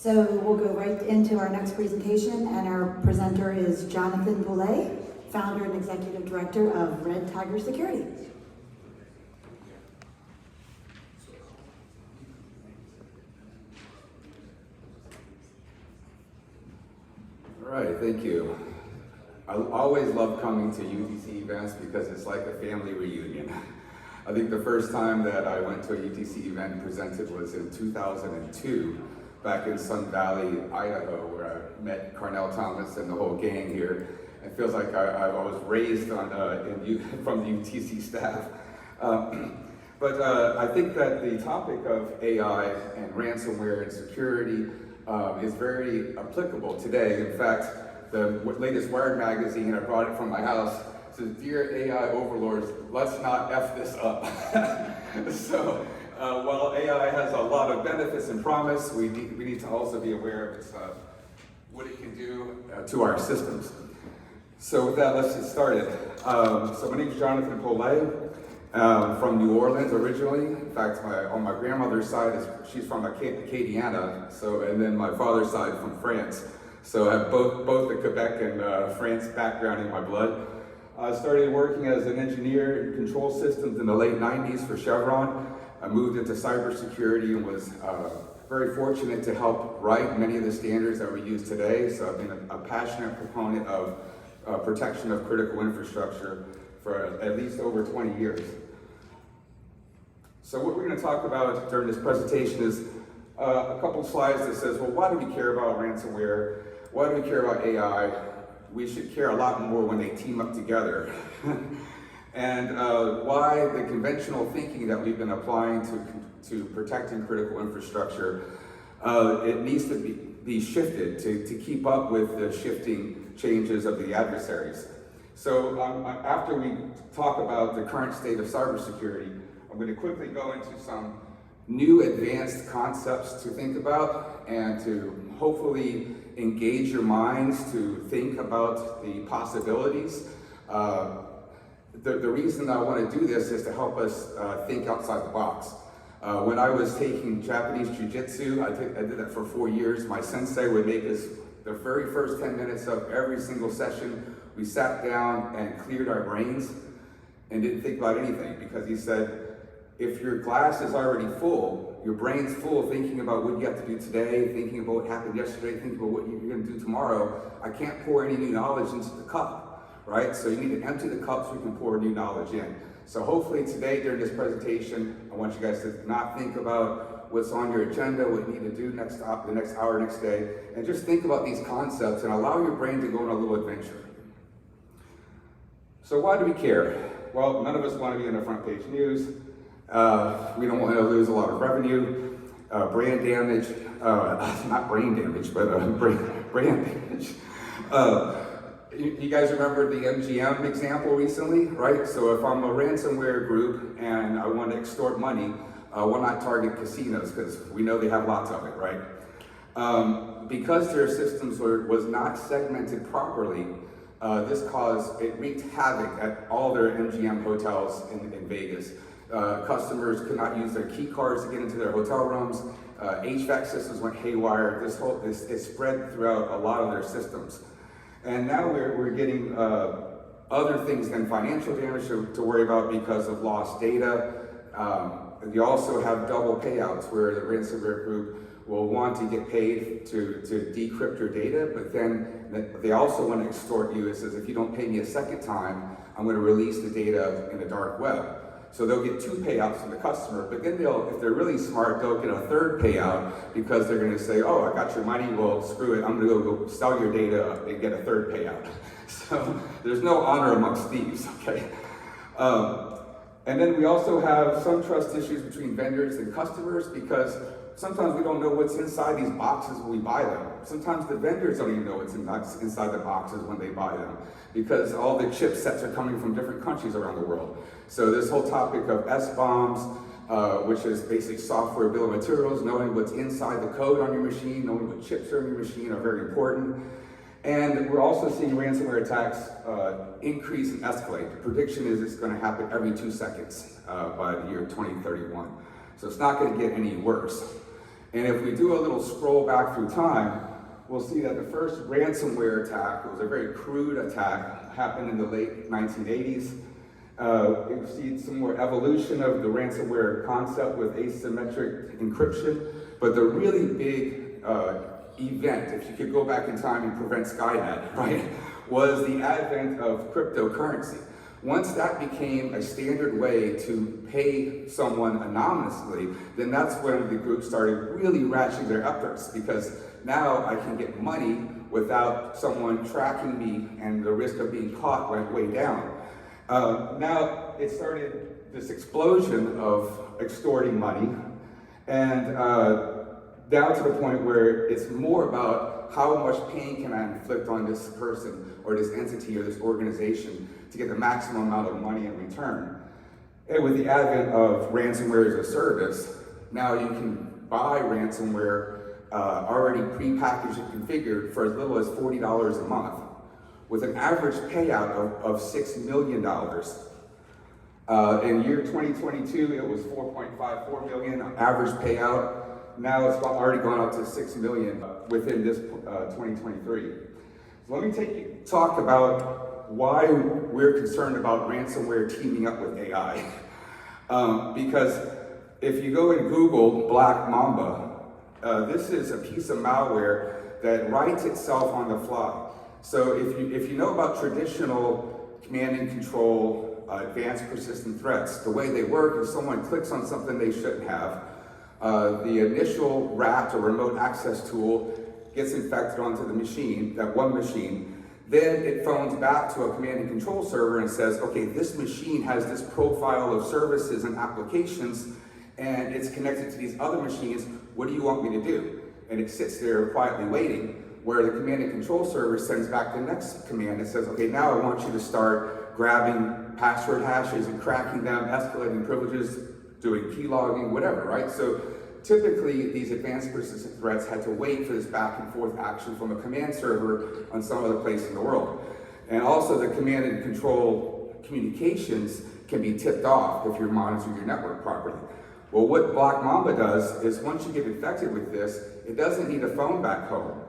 So we'll go right into our next presentation, and our presenter is Jonathan Pollet, founder and executive director of Red Tiger Security. All right, thank you. I always love coming to UTC events because it's like a family reunion. I think the first time that I went to a UTC event and presented was in 2002, back in Sun Valley, Idaho, where I met Carnell Thomas and the whole gang here. It feels like I was raised on, from the UTC staff. But I think that the topic of AI and ransomware and security is very applicable today. In fact, the latest Wired magazine, I brought it from my house, says, "Dear AI overlords, let's not F this up." So while AI has a lot of benefits and promise, we need to also be aware of what it can do to our systems. So with that, let's get started. So my name is Jonathan Pollet. From New Orleans originally. In fact, on my grandmother's side, she's from Acadiana, and then my father's side from France. So I have both the Quebec and France background in my blood. I started working as an engineer in control systems in the late 90s for Chevron. I moved into cybersecurity and was very fortunate to help write many of the standards that we use today. So I've been a passionate proponent of protection of critical infrastructure for at least over 20 years. So what we're going to talk about during this presentation is a couple slides that says, well, why do we care about ransomware? Why do we care about AI? We should care a lot more when they team up together. And why the conventional thinking that we've been applying to protecting critical infrastructure, it needs to be shifted to keep up with the shifting changes of the adversaries. So after we talk about the current state of cybersecurity, I'm going to quickly go into some new advanced concepts to think about and to hopefully engage your minds to think about the possibilities. The reason I want to do this is to help us think outside the box. When I was taking Japanese Jiu-Jitsu, I did that for 4 years. My sensei would make us, the very first 10 minutes of every single session, we sat down and cleared our brains and didn't think about anything, because he said, if your glass is already full, your brain's full thinking about what you have to do today, thinking about what happened yesterday, thinking about what you're going to do tomorrow, I can't pour any new knowledge into the cup, right? So you need to empty the cup so you can pour new knowledge in. So hopefully today during this presentation, I want you guys to not think about what's on your agenda, what you need to do the next hour, next day, and just think about these concepts and allow your brain to go on a little adventure. So why do we care? Well, none of us want to be in the front page news. We don't want to lose a lot of revenue, brand damage, not brain damage, but brand damage. You guys remember the MGM example recently, right? So if I'm a ransomware group and I want to extort money, why not target casinos? Because we know they have lots of it, right? Because their systems was not segmented properly, it wreaked havoc at all their MGM hotels in Vegas. Customers could not use their key cards to get into their hotel rooms. HVAC systems went haywire. It spread throughout a lot of their systems. And now we're getting other things than financial damage to worry about because of lost data. You also have double payouts where the ransomware group will want to get paid to decrypt your data, but then they also want to extort you. It says, if you don't pay me a second time, I'm going to release the data in the dark web. So they'll get 2 payouts from the customer, but then if they're really smart, they'll get a 3rd payout because they're going to say, oh, I got your money, well, screw it, I'm going to go sell your data and get a 3rd payout. So there's no honor amongst thieves, okay? And then we also have some trust issues between vendors and customers, because sometimes we don't know what's inside these boxes when we buy them. Sometimes the vendors don't even know what's inside the boxes when they buy them, because all the chipsets are coming from different countries around the world. So this whole topic of SBOMs, which is basic software bill of materials, knowing what's inside the code on your machine, knowing what chips are in your machine are very important. And we're also seeing ransomware attacks increase and escalate. The prediction is it's going to happen every 2 seconds by the year 2031. So it's not going to get any worse. And if we do a little scroll back through time, we'll see that the first ransomware attack, it was a very crude attack, happened in the late 1980s. We've seen some more evolution of the ransomware concept with asymmetric encryption, but the really big event, if you could go back in time and prevent Skynet, right, was the advent of cryptocurrency. Once that became a standard way to pay someone anonymously, then that's when the group started really ratcheting their efforts, because now I can get money without someone tracking me, and the risk of being caught went way down. Now it started this explosion of extorting money, and down to the point where it's more about how much pain can I inflict on this person or this entity or this organization to get the maximum amount of money in return. And with the advent of ransomware as a service, now you can buy ransomware already pre-packaged and configured for as little as $40 a month, with an average payout of $6 million. In year 2022, it was $4.54 million average payout. Now it's already gone up to $6 million within this 2023. So let me talk about why we're concerned about ransomware teaming up with AI. Because if you go and Google Black Mamba, this is a piece of malware that writes itself on the fly. So if you know about traditional command and control advanced persistent threats, the way they work is someone clicks on something they shouldn't have. The initial RAT or remote access tool gets infected onto the machine, that one machine. Then it phones back to a command and control server and says, okay, this machine has this profile of services and applications, and it's connected to these other machines. What do you want me to do? And it sits there quietly waiting, where the command and control server sends back the next command and says, okay, now I want you to start grabbing password hashes and cracking them, escalating privileges, doing key logging, whatever, right? So typically, these advanced persistent threats had to wait for this back and forth action from a command server on some other place in the world. And also the command and control communications can be tipped off if you're monitoring your network properly. Well, what Black Mamba does is once you get infected with this, it doesn't need a phone back home.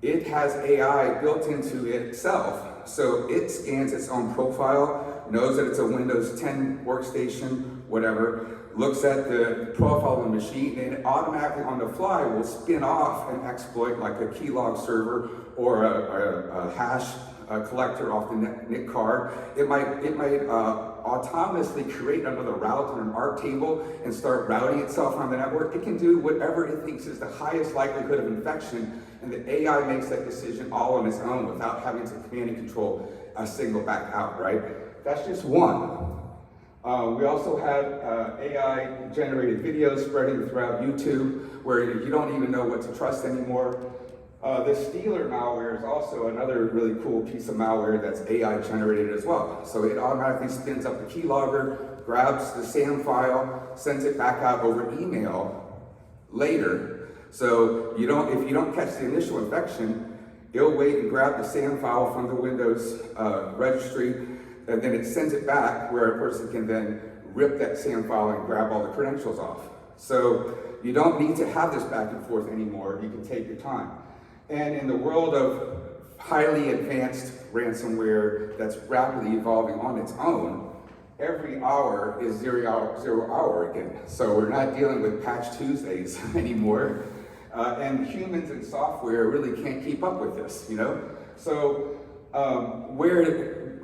It has AI built into itself. So it scans its own profile, knows that it's a Windows 10 workstation, whatever, looks at the profile of the machine, and it automatically on the fly will spin off an exploit like a keylog server or a hash collector off the NIC card. It might autonomously create another route on an ARC table and start routing itself on the network. It can do whatever it thinks is the highest likelihood of infection, and the AI makes that decision all on its own without having to command and control a signal back out, right? That's just one. We also have AI-generated videos spreading throughout YouTube where you don't even know what to trust anymore. The Stealer malware is also another really cool piece of malware that's AI-generated as well. So it automatically spins up the keylogger, grabs the SAM file, sends it back out over email later. So if you don't catch the initial infection, it'll wait and grab the SAM file from the Windows registry, and then it sends it back where a person can then rip that SAM file and grab all the credentials off. So you don't need to have this back and forth anymore. You can take your time. And in the world of highly advanced ransomware that's rapidly evolving on its own, every hour is zero hour again. So we're not dealing with Patch Tuesdays anymore. And humans and software really can't keep up with this, you know? So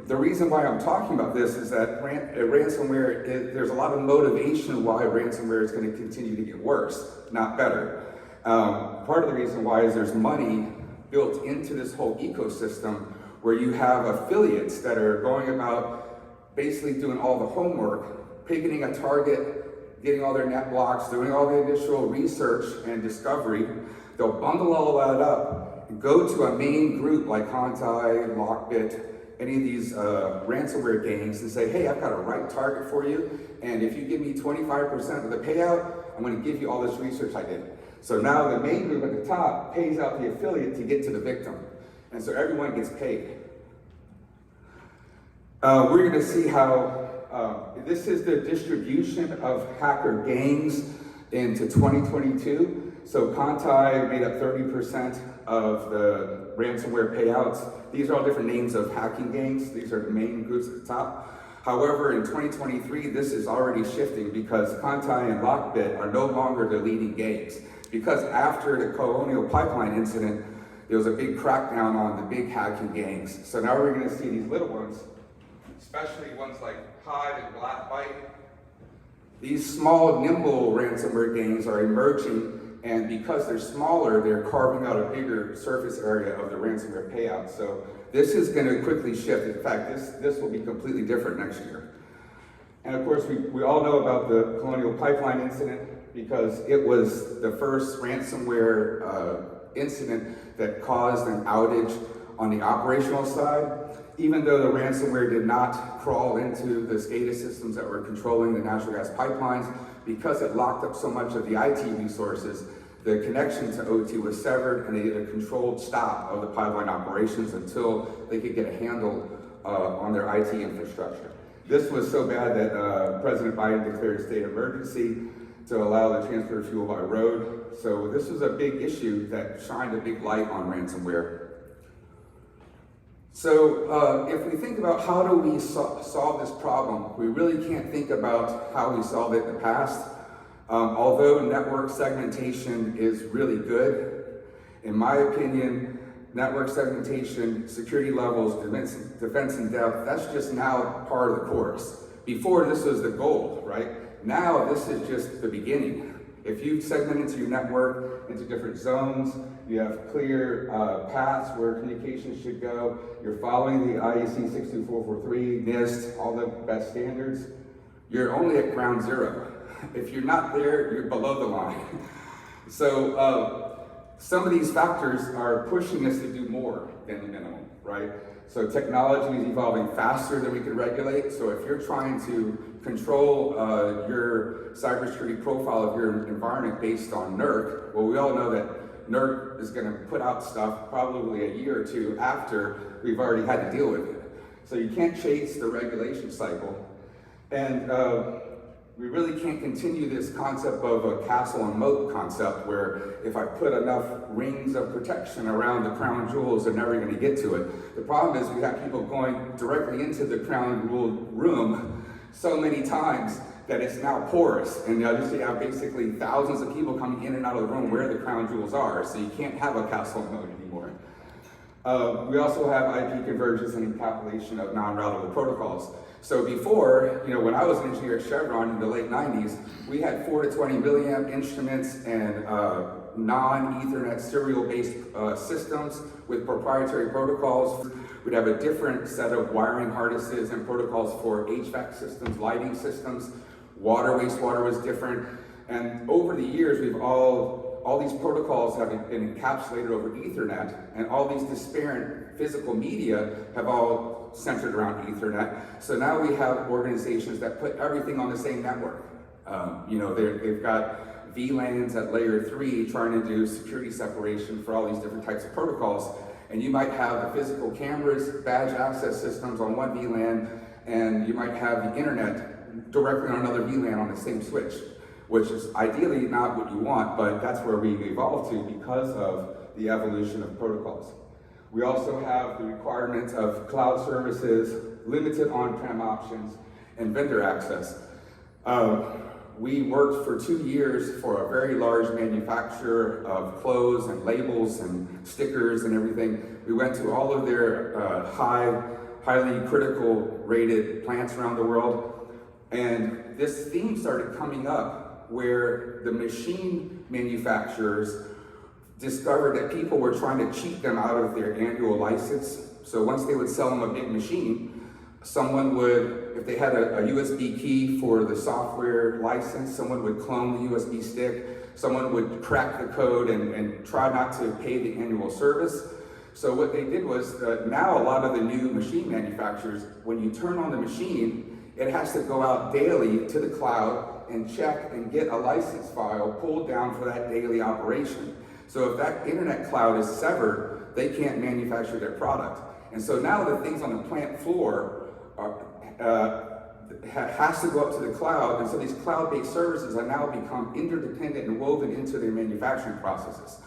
the reason why I'm talking about this is that ransomware, there's a lot of motivation why ransomware is going to continue to get worse, not better. Part of the reason why is there's money built into this whole ecosystem where you have affiliates that are going about basically doing all the homework, picking a target, getting all their net blocks, doing all the initial research and discovery. They'll bundle all that up and go to a main group like Conti, Lockbit, any of these ransomware gangs and say, hey, I've got a right target for you, and if you give me 25% of the payout, I'm going to give you all this research I did. So now the main group at the top pays out the affiliate to get to the victim, and so everyone gets paid. We're going to see how this is the distribution of hacker gangs. into 2022. So Conti made up 30% of the ransomware payouts. These are all different names of hacking gangs. These are the main groups at the top. However, in 2023, this is already shifting because Conti and Lockbit are no longer the leading gangs. Because after the Colonial Pipeline incident, there was a big crackdown on the big hacking gangs. So now we're going to see these little ones, especially ones like Hive and Blackbite. These small, nimble ransomware gangs are emerging, and because they're smaller, they're carving out a bigger surface area of the ransomware payout. So this is going to quickly shift. In fact, this will be completely different next year. And of course, we all know about the Colonial Pipeline incident because it was the first ransomware incident that caused an outage on the operational side. Even though the ransomware did not crawl into the SCADA systems that were controlling the natural gas pipelines, because it locked up so much of the IT resources, the connection to OT was severed and they did a controlled stop of the pipeline operations until they could get a handle on their IT infrastructure. This was so bad that President Biden declared a state of emergency to allow the transfer of fuel by road. So this was a big issue that shined a big light on ransomware. So if we think about how do we solve this problem, we really can't think about how we solved it in the past. Although network segmentation is really good, in my opinion, network segmentation, security levels, defense in depth, that's just now part of the course. Before, this was the goal, right? Now, this is just the beginning. If you segment into your network into different zones, you have clear paths where communications should go, you're following the IEC 62443, NIST, all the best standards, you're only at ground zero. If you're not there, you're below the line. So some of these factors are pushing us to do more than the minimum, right? So technology is evolving faster than we can regulate. So if you're trying to control your cybersecurity profile of your environment based on NERC, well, we all know that NERC is going to put out stuff probably a year or two after we've already had to deal with it. So you can't chase the regulation cycle. And we really can't continue this concept of a castle and moat concept where if I put enough rings of protection around the crown jewels, they're never going to get to it. The problem is we have people going directly into the crown jewel room so many times that it's now porous. And you have basically thousands of people coming in and out of the room where the crown jewels are. So you can't have a castle and moat anymore. We also have IP convergence and encapsulation of non-routable protocols. So before, when I was an engineer at Chevron in the late 90s, we had 4 to 20 milliamp instruments and non-Ethernet serial-based systems with proprietary protocols. We'd have a different set of wiring harnesses and protocols for HVAC systems, lighting systems. Water, wastewater was different. And over the years, all these protocols have been encapsulated over Ethernet, and all these disparate physical media have all centered around Ethernet. So now we have organizations that put everything on the same network. They've got VLANs at layer 3 trying to do security separation for all these different types of protocols. And you might have the physical cameras, badge access systems on one VLAN, and you might have the internet directly on another VLAN on the same switch, which is ideally not what you want, but that's where we evolved to because of the evolution of protocols. We also have the requirements of cloud services, limited on-prem options, and vendor access. We worked for 2 years for a very large manufacturer of clothes and labels and stickers and everything. We went to all of their highly critical rated plants around the world. And this theme started coming up where the machine manufacturers discovered that people were trying to cheat them out of their annual license. So once they would sell them a big machine, someone would, if they had a USB key for the software license, someone would clone the USB stick, someone would crack the code and try not to pay the annual service. So what they did was, now a lot of the new machine manufacturers, when you turn on the machine, it has to go out daily to the cloud and check and get a license file pulled down for that daily operation. So if that internet cloud is severed, they can't manufacture their product. And so now the things on the plant floor, has to go up to the cloud, and so these cloud-based services are now become interdependent and woven into their manufacturing processes.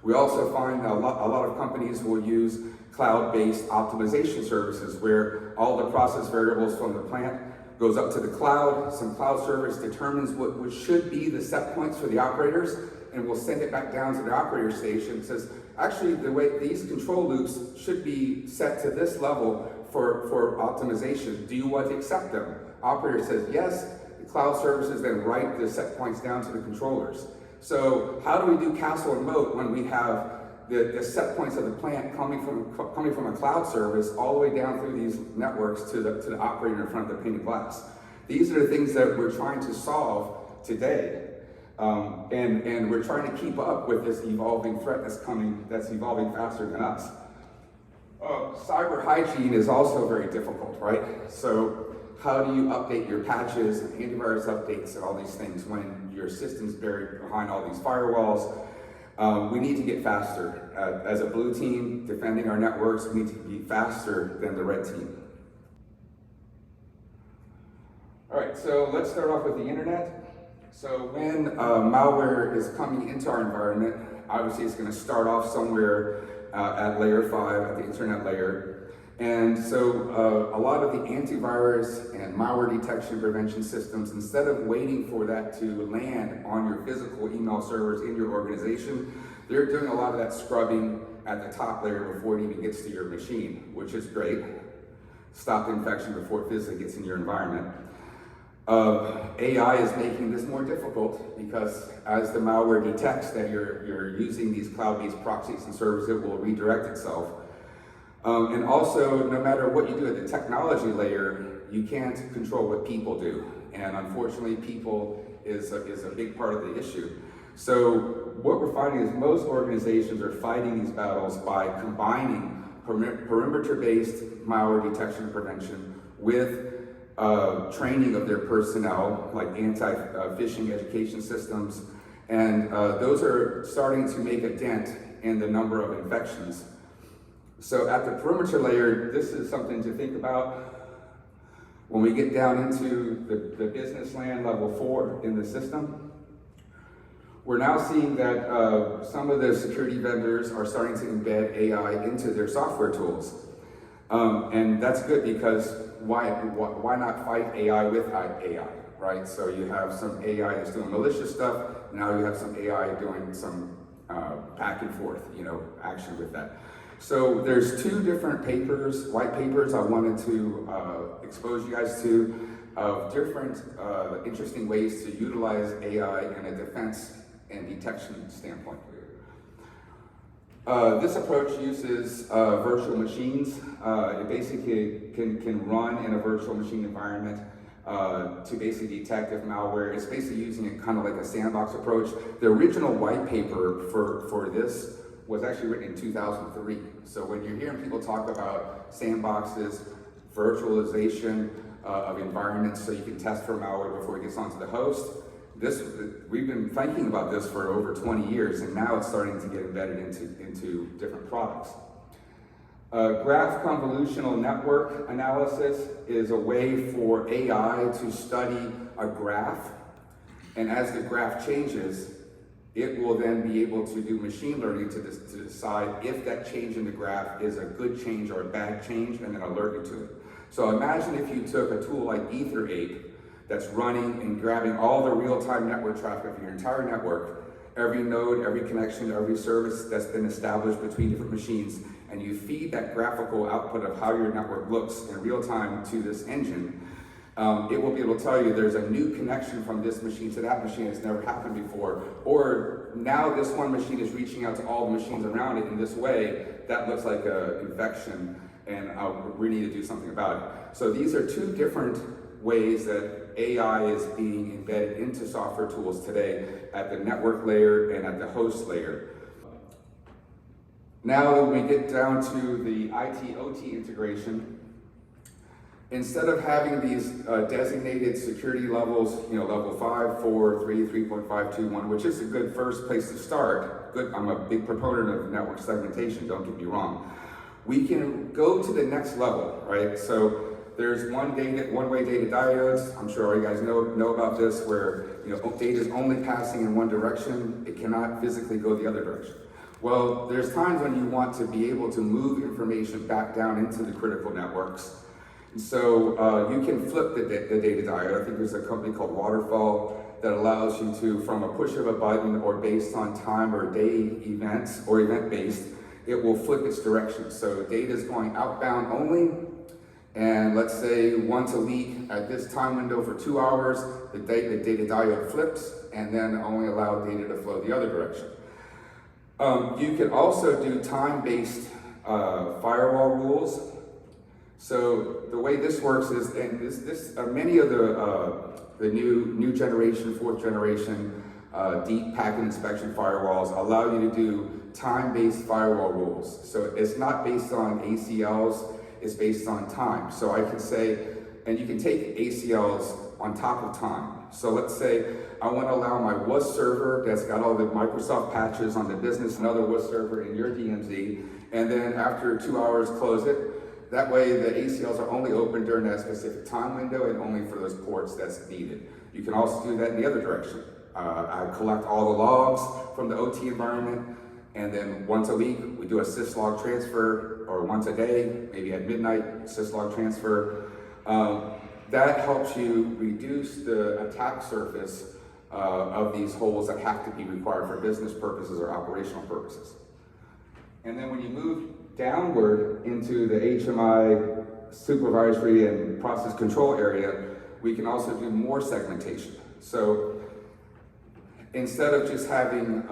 We also find a lot of companies will use cloud-based optimization services where all the process variables from the plant goes up to the cloud. Some cloud service determines what should be the set points for the operators, and will send it back down to the operator station and says, actually, the way these control loops should be set to this level for optimization. Do you want to accept them? Operator says yes. The cloud services then write the set points down to the controllers. So how do we do castle and moat when we have the set points of the plant coming from a cloud service all the way down through these networks to the operator in front of the pane of glass? These are the things that we're trying to solve today. And we're trying to keep up with this evolving threat that's evolving faster than us. Cyber hygiene is also very difficult, right? So how do you update your patches and antivirus updates and all these things when your system's buried behind all these firewalls? We need to get faster. As a blue team defending our networks, we need to be faster than the red team. All right, so let's start off with the internet. So when malware is coming into our environment, obviously it's going to start off somewhere at layer 5, at the internet layer. And so a lot of the antivirus and malware detection prevention systems, instead of waiting for that to land on your physical email servers in your organization, they're doing a lot of that scrubbing at the top layer before it even gets to your machine, which is great. Stop the infection before it physically gets in your environment. AI is making this more difficult because as the malware detects that you're using these cloud-based proxies and servers, it will redirect itself. And also, no matter what you do at the technology layer, you can't control what people do. And unfortunately, people is a big part of the issue. So what we're finding is most organizations are fighting these battles by combining perimeter-based malware detection and prevention with training of their personnel, like anti-phishing education systems, and those are starting to make a dent in the number of infections. So at the perimeter layer, this is something to think about. When we get down into the business land level 4 in the system, we're now seeing that some of the security vendors are starting to embed AI into their software tools. And that's good because why not fight AI with AI, right? So you have some AI that's doing malicious stuff, now you have some AI doing some back and forth, action with that. So there's 2 different papers, white papers I wanted to expose you guys to, of different interesting ways to utilize AI in a defense and detection standpoint. This approach uses virtual machines. It basically can run in a virtual machine environment to basically detect if malware. It's basically using it kind of like a sandbox approach. The original white paper for this was actually written in 2003. So when you're hearing people talk about sandboxes, virtualization of environments so you can test for malware before it gets onto the host, we've been thinking about this for over 20 years, and now it's starting to get embedded into different products. Graph convolutional network analysis is a way for AI to study a graph, and as the graph changes, it will then be able to do machine learning to decide if that change in the graph is a good change or a bad change, and then alert you to it. So imagine if you took a tool like EtherApe that's running and grabbing all the real-time network traffic of your entire network, every node, every connection, every service that's been established between different machines, and you feed that graphical output of how your network looks in real time to this engine, it will be able to tell you there's a new connection from this machine to that machine that's never happened before, or now this one machine is reaching out to all the machines around it in this way, that looks like an infection, and we need to do something about it. So these are 2 different ways that AI is being embedded into software tools today at the network layer and at the host layer. Now when we get down to the IT-OT integration, instead of having these designated security levels, level 5, 4, 3, 3.5, 2, 1, which is a good first place to start. I'm a big proponent of network segmentation, don't get me wrong. We can go to the next level, right? So there's one-way data diodes. I'm sure all you guys know about this, where data is only passing in one direction. It cannot physically go the other direction. Well, there's times when you want to be able to move information back down into the critical networks. And so you can flip the data diode. I think there's a company called Waterfall that allows you to, from a push of a button or based on time or day events or event-based, it will flip its direction. So data is going outbound only, and let's say once a week at this time window for 2 hours, the data diode flips and then only allow data to flow the other direction. You can also do time-based firewall rules. So the way this works is, and many of the new generation, 4th generation deep packet inspection firewalls allow you to do time-based firewall rules. So it's not based on ACLs, it's based on time. So I can say, and you can take ACLs on top of time. So let's say I want to allow my WAS server that's got all the Microsoft patches on the business, another WAS server in your DMZ, and then after 2 hours close it. That way the ACLs are only open during that specific time window and only for those ports that's needed. You can also do that in the other direction. I collect all the logs from the OT environment, and then once a week we do a syslog transfer, or once a day, maybe at midnight, syslog transfer. That helps you reduce the attack surface of these holes that have to be required for business purposes or operational purposes. And then when you move downward into the HMI supervisory and process control area, we can also do more segmentation. So instead of just having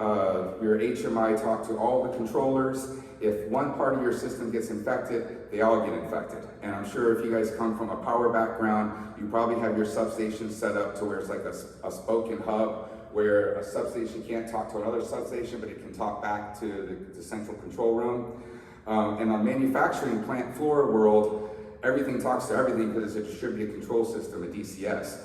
your HMI talk to all the controllers, if one part of your system gets infected, they all get infected. And I'm sure if you guys come from a power background, you probably have your substation set up to where it's like a spoken hub, where a substation can't talk to another substation, but it can talk back to the central control room. And on manufacturing plant floor world, everything talks to everything because it's a distributed control system, a DCS.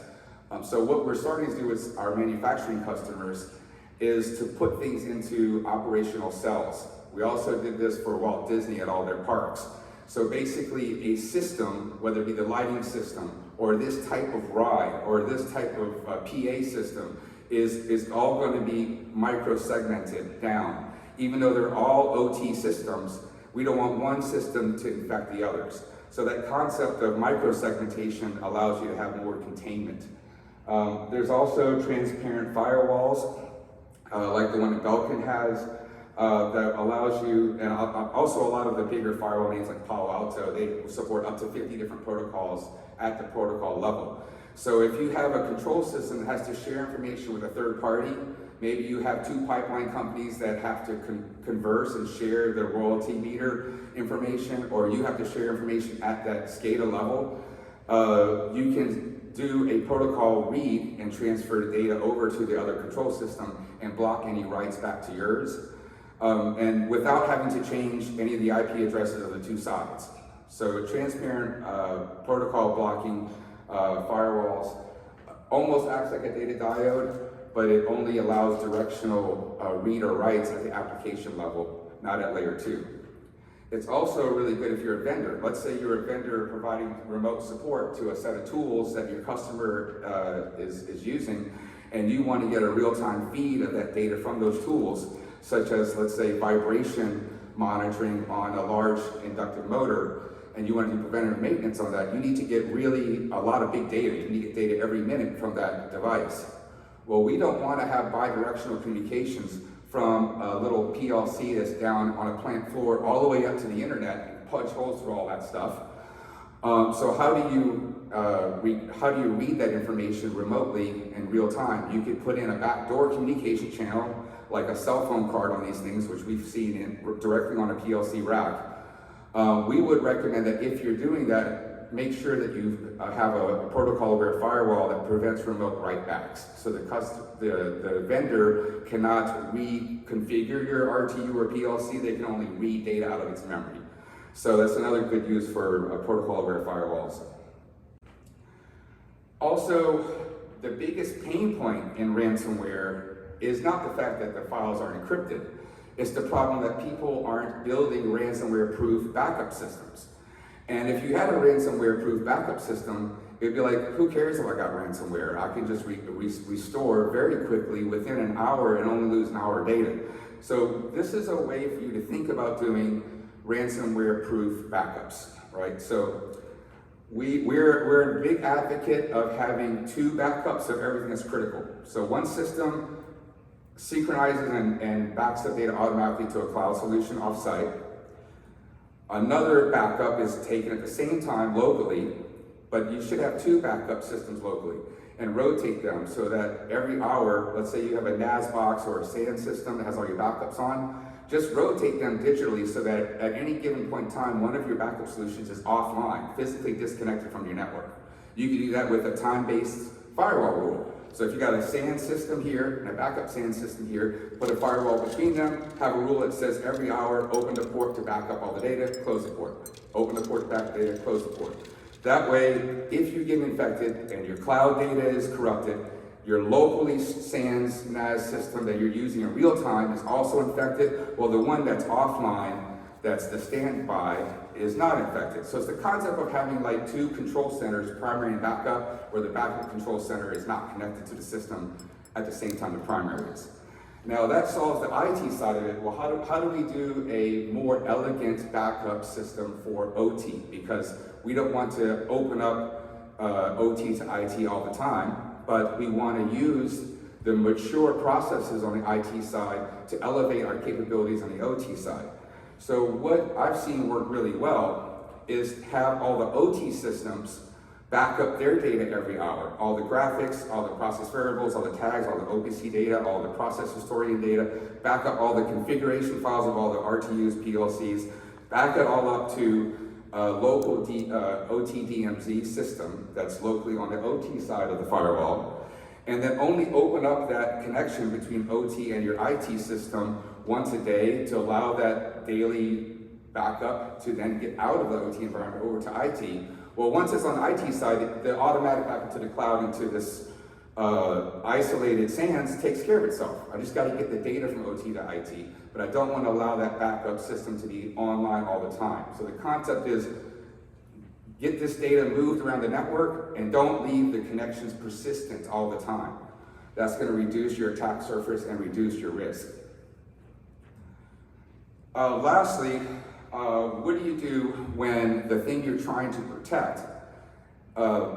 So what we're starting to do with our manufacturing customers is to put things into operational cells. We also did this for Walt Disney at all their parks. So basically a system, whether it be the lighting system or this type of ride or this type of PA system, is all going to be micro-segmented down. Even though they're all OT systems, we don't want one system to infect the others. So that concept of micro-segmentation allows you to have more containment. There's also transparent firewalls, like the one that Belkin has, that allows you, and also a lot of the bigger firewall names like Palo Alto, they support up to 50 different protocols at the protocol level. So if you have a control system that has to share information with a third party, maybe you have 2 pipeline companies that have to converse and share their royalty meter information, or you have to share information at that SCADA level, you can do a protocol read and transfer the data over to the other control system and block any writes back to yours, and without having to change any of the IP addresses of the 2 sides. So transparent protocol blocking firewalls almost acts like a data diode, but it only allows directional read or writes at the application level, not at layer 2. It's also really good if you're a vendor. Let's say you're a vendor providing remote support to a set of tools that your customer is using, and you want to get a real-time feed of that data from those tools, such as, let's say, vibration monitoring on a large inductive motor, and you want to do preventative maintenance on that. You need to get really a lot of big data. You need to get data every minute from that device. Well, we don't want to have bidirectional communications from a little PLC that's down on a plant floor all the way up to the internet and punch holes through all that stuff. So how do you read that information remotely in real time? You could put in a backdoor communication channel, like a cell phone card on these things, which we've seen directly on a PLC rack. We would recommend that if you're doing that, make sure that you have a protocol-aware firewall that prevents remote write-backs. So the vendor cannot reconfigure your RTU or PLC, they can only read data out of its memory. So that's another good use for protocol-aware firewalls. Also, the biggest pain point in ransomware is not the fact that the files aren't encrypted. It's the problem that people aren't building ransomware-proof backup systems. And if you had a ransomware-proof backup system, it'd be like, who cares if I got ransomware? I can just restore very quickly within an hour and only lose an hour of data. So this is a way for you to think about doing ransomware-proof backups, right? So we're a big advocate of having 2 backups of everything that's critical. So one system synchronizes and backs up data automatically to a cloud solution offsite. Another backup is taken at the same time locally, but you should have 2 backup systems locally and rotate them so that every hour, let's say you have a NAS box or a SAN system that has all your backups on, just rotate them digitally so that at any given point in time, one of your backup solutions is offline, physically disconnected from your network. You can do that with a time-based firewall rule. So if you got a SAN system here and a backup SAN system here, put a firewall between them, have a rule that says every hour, open the port to back up all the data, close the port. Open the port to back the data, close the port. That way, if you get infected and your cloud data is corrupted, your locally SANS NAS system that you're using in real time is also infected, well, the one that's offline, that's the standby, is not infected. So it's the concept of having like 2 control centers, primary and backup, where the backup control center is not connected to the system at the same time the primary is. Now that solves the IT side of it. Well, how do we do a more elegant backup system for OT? Because we don't want to open up OT to IT all the time, but we want to use the mature processes on the IT side to elevate our capabilities on the OT side. So what I've seen work really well is have all the OT systems back up their data every hour. All the graphics, all the process variables, all the tags, all the OPC data, all the process historian data, back up all the configuration files of all the RTUs, PLCs, back it all up to local OT DMZ system that's locally on the OT side of the firewall, and then only open up that connection between OT and your IT system once a day to allow that daily backup to then get out of the OT environment over to IT. Well, once it's on the IT side, the automatic backup to the cloud into this isolated SANS takes care of itself. I just got to get the data from OT to IT, but I don't want to allow that backup system to be online all the time. So the concept is get this data moved around the network and don't leave the connections persistent all the time. That's going to reduce your attack surface and reduce your risk. Lastly, what do you do when the thing you're trying to protect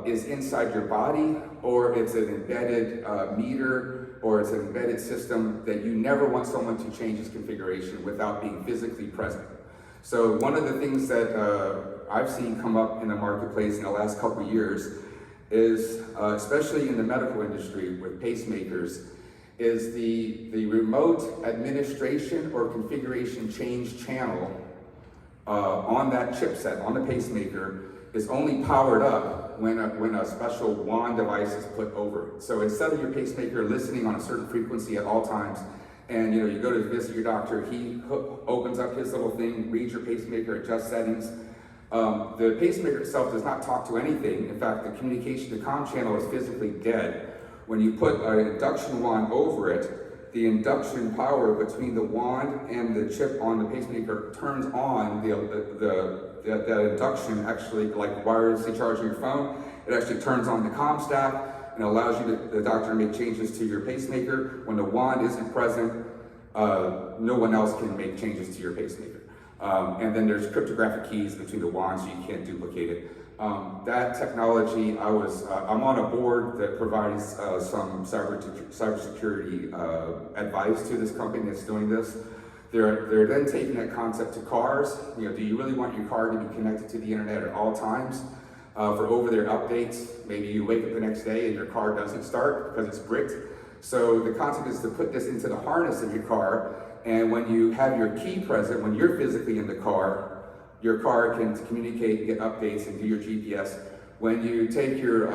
is inside your body, or it's an embedded meter, or it's an embedded system that you never want someone to change its configuration without being physically present? So one of the things that I've seen come up in the marketplace in the last couple of years is, especially in the medical industry with pacemakers, is the remote administration or configuration change channel on that chipset, on the pacemaker, is only powered up when a special WAN device is put over it. So instead of your pacemaker listening on a certain frequency at all times, and you go to visit your doctor, he opens up his little thing, reads your pacemaker, adjusts settings. The pacemaker itself does not talk to anything. In fact, the communication to comm channel is physically dead. When you put an induction WAN over it, the induction power between the WAN and the chip on the pacemaker turns on that induction, actually, like wirelessly charging your phone. It actually turns on the comm stack and allows the doctor to make changes to your pacemaker. When the WAN isn't present, no one else can make changes to your pacemaker. And then there's cryptographic keys between the WAN, so you can't duplicate it. That technology, I'm on a board that provides some cybersecurity advice to this company that's doing this. They're then taking that concept to cars. Do you really want your car to be connected to the internet at all times? For over-the-air updates, maybe you wake up the next day and your car doesn't start because it's bricked. So the concept is to put this into the harness of your car, and when you have your key present, when you're physically in the car, your car can communicate, get updates, and do your GPS. When you take your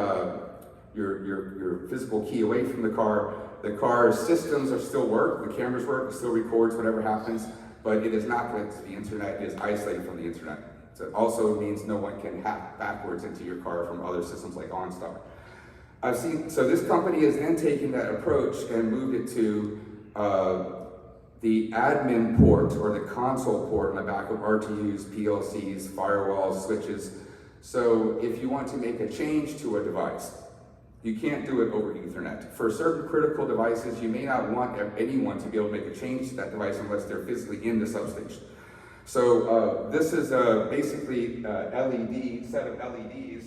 physical key away from the car's systems are still work, the cameras work, it still records whatever happens, but it is not connected to the internet, it is isolated from the internet. So it also means no one can hack backwards into your car from other systems like OnStar. So this company has then taken that approach and moved it to the admin port or the console port on the back of RTUs, PLCs, firewalls, switches. So if you want to make a change to a device, you can't do it over Ethernet. For certain critical devices, you may not want anyone to be able to make a change to that device unless they're physically in the substation. So this is basically LED, set of LEDs,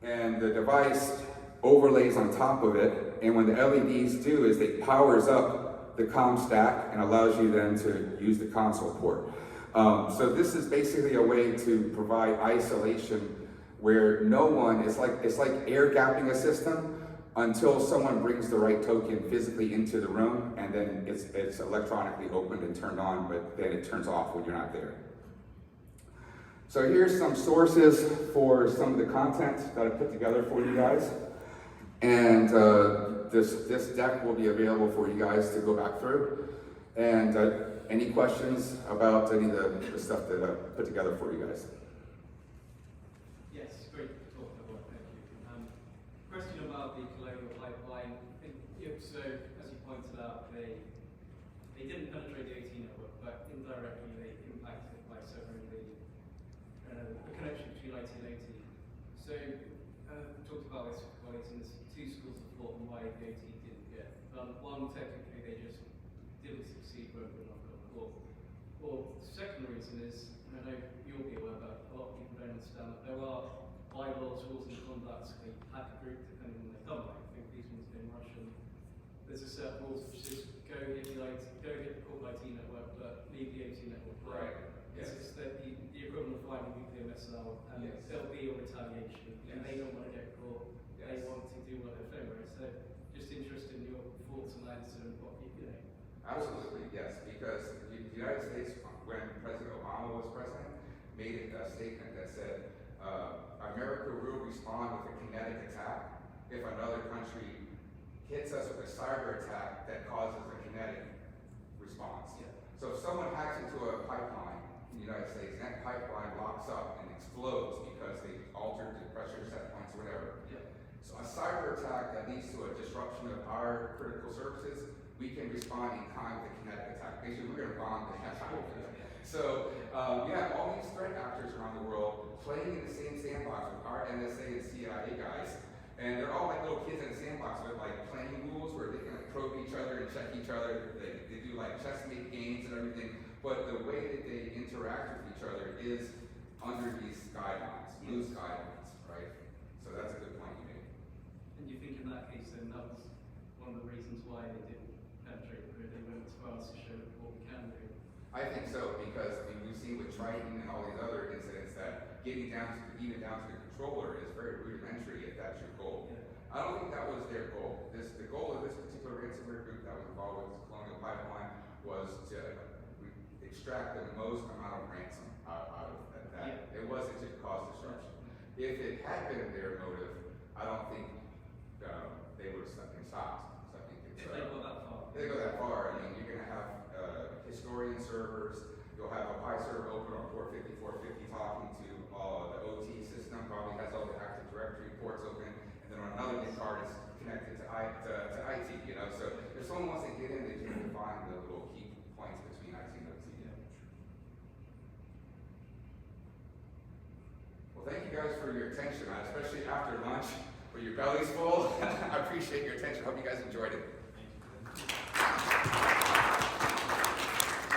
and the device overlays on top of it, and when the LEDs do is it powers up the comm stack and allows you then to use the console port. So this is basically a way to provide isolation where no one, it's like air gapping a system until someone brings the right token physically into the room, and then it's electronically opened and turned on, but then it turns off when you're not there. So here's some sources for some of the content that I put together for you guys. And this deck will be available for you guys to go back through. And any questions about any of the stuff that I put together for you guys? Yes, great talk, everyone. Thank you. Question about the colonial pipeline. So, as you pointed out, they didn't penetrate the AT network, but indirectly they impacted by severing the connection between IT and AT. So, talked about this with colleagues, and there's two schools of thought on why the AT didn't get. One, technically, they just didn't succeed when we not got the call. Or the second reason is, and I know you'll be aware, but a lot of people don't understand that there are bylaws, rules, and conducts for a hacker group, depending on their done by. I think these ones in Russian. There's a set of rules which says go hit the corporate IT network, but leave the AT network. Right. Yes. This is the equivalent of finding nuclear missile, and yes. there'll be a retaliation. Yes. And they don't want to get caught. Yes. They want to do what they're favorite. So, just interested in your thoughts on that and what you know. Absolutely, yes, because the United States, when President Obama was president, made a statement that said, America will respond with a kinetic attack if another country hits us with a cyber attack that causes a kinetic response. Yeah. So if someone hacks into a pipeline in the United States, and that pipeline locks up and explodes because they altered the pressure set points or whatever. Yeah. So a cyber attack that leads to a disruption of our critical services, we can respond in kind with a kinetic attack. Basically, we're going to bomb the heck out of it. So, yeah, all these threat actors around the world playing in the same sandbox with our NSA and CIA guys, and they're all like little kids in a sandbox with like playing rules where they can like probe each other and check each other. They do like chessmate games and everything, but the way that they interact with each other is under these guidelines, loose guidelines, right? So that's a good point you made. And you think in that case then that was one of the reasons why they didn't penetrate, but they went as far as to show what we can do? I think so, because I mean we've seen with Triton and all these other incidents that getting down to even down to the controller is very rudimentary if that's your goal. Yeah. I don't think that was their goal. The goal of this particular ransomware group that was involved with Colonial Pipeline was to extract the most amount of ransom out of that. Yeah. It wasn't to cause disruption. If it had been their motive, I don't think they would have stopped. So I think If they go that far. They go that far. I mean, you're going to have historian servers. You'll have a Pi server open on port 5450 talking to the OT system. Probably has all the Active Directory ports open, and then on another NIC card is connected to IT. You know, so if someone wants to get in, they can find the little key points between IT and OT. Yeah. Well, thank you guys for your attention, especially after lunch where your belly's full. I appreciate your attention. Hope you guys enjoyed it. Thank you.